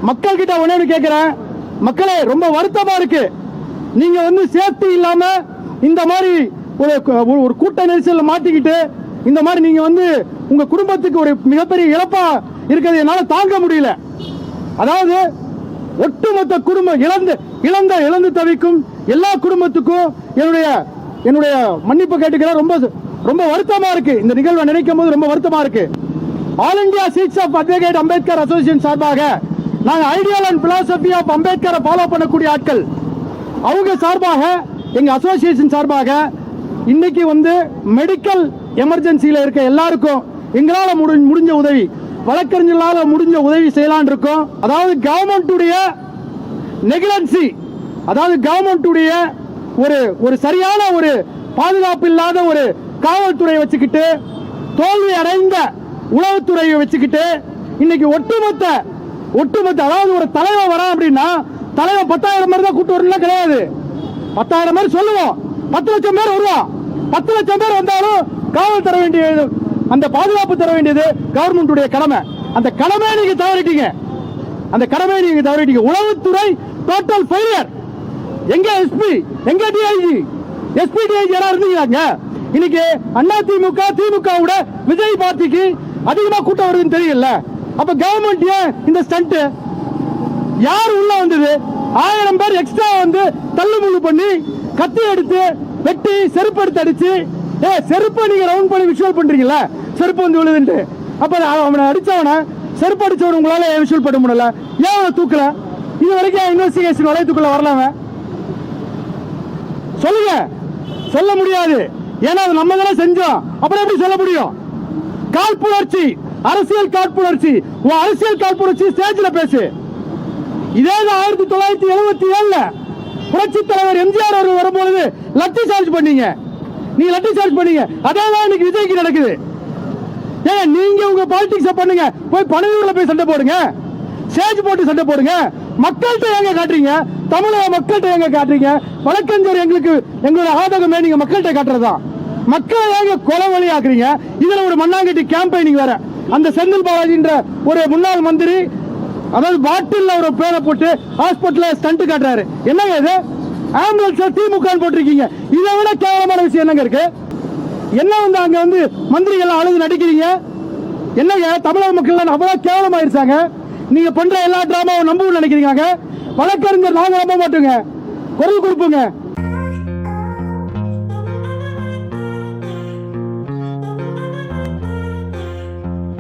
மக்கள் கிட்ட ஒண்ணு கேட்கிறேன், மக்களே ரொம்ப வருத்தமா இருக்கு. நீங்க வந்து சேஃப்டி இல்லாம இந்த மாதிரி ஒரு கூட்ட நெரிசல்ல மாட்டிக்கிட்டு இந்த மாதிரி நீங்க வந்து உங்க குடும்பத்துக்கு ஒரு மிகப்பெரிய இழப்பா இருக்கிறது என்னால தாங்க முடியல. அதாவது ஒட்டுமொத்த குடும்பம் இழந்து தவிக்கும் எல்லா குடும்பத்துக்கும் என்னுடைய மன்னிப்பு கேட்டுக்கிறேன். ரொம்ப ரொம்ப வருத்தமா இருக்கு. இந்த நிகழ்வை நினைக்கும் போது ரொம்ப வருத்தமா இருக்கு. All India seats of advocate Ambedkar association சார்பாக நாங்க ஐடியல் அண்ட் பிலாசபி ஆஃப் அம்பேத்கரை ஃபாலோ பண்ணக்கூடிய ஆட்கள், அவங்க சார்பாக எங்க அசோசியேஷன் சார்பாக இன்னைக்கு வந்து மெடிக்கல் எமர்ஜென்சியில இருக்க எல்லாருக்கும் எங்களால முடிஞ்ச உதவி, வழக்கறிஞர்களால முடிஞ்ச உதவி செய்யலான் இருக்கோம். அதாவது கவர்மெண்ட்டுடைய நெக்லன்சி, அதாவது கவர்மெண்ட்டுடைய ஒரு சரியான ஒரு பாதுகாப்பு இல்லாத ஒரு காவல்துறையை வச்சுக்கிட்டு, தோல்வி அடைந்த உளவுத்துறையை வச்சுக்கிட்டு இன்னைக்கு ஒட்டுமொத்த அதாவது ஒரு தலைவர் வரா அப்படின்னா தலைவர் 10,000 பேர் தான் கூட்டு வரலாம் கிடையாது. 10,000 பேர் சொல்லுவோம், 10 லட்சம் பேர் வருவோம். 10 லட்சம் பேர் வந்தாலும் காவல் தர வேண்டியது, அந்த பாதுகாப்பு தர வேண்டியது கவர்மெண்ட்டுடைய கடமை. அந்த கடமையை நீங்க தவறிட்டீங்க. உளவுத்துறை டோட்டல் ஃபெயிலியர். எங்க எஸ்பி, எங்க டிஐஜி, எஸ்பி டிஐஜி யாரா இருந்தீங்க? இன்னைக்கு அதிமுக திமுக விஜய் பார்ட்டிக்கு அதிகமா கூட்டம் வருதுன்னு தெரியல. அப்ப கவர்மெண்ட் ஏன் இந்த ஸ்டண்ட்? யார் உள்ள வந்தது? 1000 பேர் எக்ஸ்ட்ரா வந்து தள்ளுமுள்ளு பண்ணி கத்தி எடுத்து வெட்டி செருப்பு எடுத்து அடிச்சு, செருப்பை நீங்க ரவுண்ட் பண்ணி விஷுவல் பண்றீங்கல்ல, செருப்பு வந்து விழுதுன்ட்டு. அப்ப அவனை அடிச்சவன செருப்பு அடிச்சவன் உங்களால விஷுவல் பண்ண முடியல, ஏன் அவனை தூக்கல? இது வரைக்கும் இன்வெஸ்டிகேஷன் வளையத்துக்குள்ள வரலாம? சொல்லுங்க. சொல்ல முடியாது. ஏன்னா நம்ம தானே செஞ்சோம். அப்புறம் எப்படி சொல்ல முடியும்? காழ்ப்புணர்ச்சி, அரசியல் காழ்ப்புணர்ச்சி. அரசியல் காழ்ப்புணர்ச்சி ஸ்டேஜ்ல பேசு. இதே 1977 புரட்சி தலைவர் எம்ஜிஆர் அவர்கள் வரும்பொழுது லட்டி சார்ஜ் பண்ணீங்க. நீங்க லட்டி சார்ஜ் பண்ணீங்க. அதேதான் இன்னைக்கு விஜய்க்கு நடக்குது. ஏன் நீங்க உங்க பாலிடிக்ஸ் பண்ணுங்க, போய் பனையூர்ல போய் சண்டை போடுங்க, ஸ்டேஜ் போட்டு சண்டை போடுங்க. மக்கள்கிட்ட எங்க காட்டுறீங்க? தமிழக மக்கள்கிட்ட எங்க காட்டுறீங்க? வழக்கறிஞர் எங்களுடைய ஆதகமே நீங்க மக்கள்கிட்ட காட்டுறதா? மக்கள் ஏங்க கொலை வழி ஆக்குறீங்க? இதுல ஒரு மண்ணாங்கட்டி கேம்பெயினிங் வேற. அந்த செந்தில் பாலாஜின்ற ஒரு முன்னாள் மந்திரி, அதாவது பாட்டில் ஒரு பேரை போட்டு ஹாஸ்பிட்டல்ல ஸ்டண்ட் காட்டுறாரு. என்னங்க இது? ஆம்புலன்ஸ் திமுக போட்டிருக்கீங்க. இதை விட கேவலமான விஷயம் என்னங்க இருக்கு? என்ன வந்து அங்க வந்து மந்திரிகள் அழுது நடிக்கிறீங்க? என்னங்க தமிழக மக்கள் அவ்வளவு கேவலமாயிருச்சாங்க? நீங்க பண்ற எல்லா டிராமாவும் நம்பவும் நினைக்கிறீங்க. வழக்கறிஞர் நாங்க நம்ப மாட்டோங்க. குரல் கொடுப்போங்க.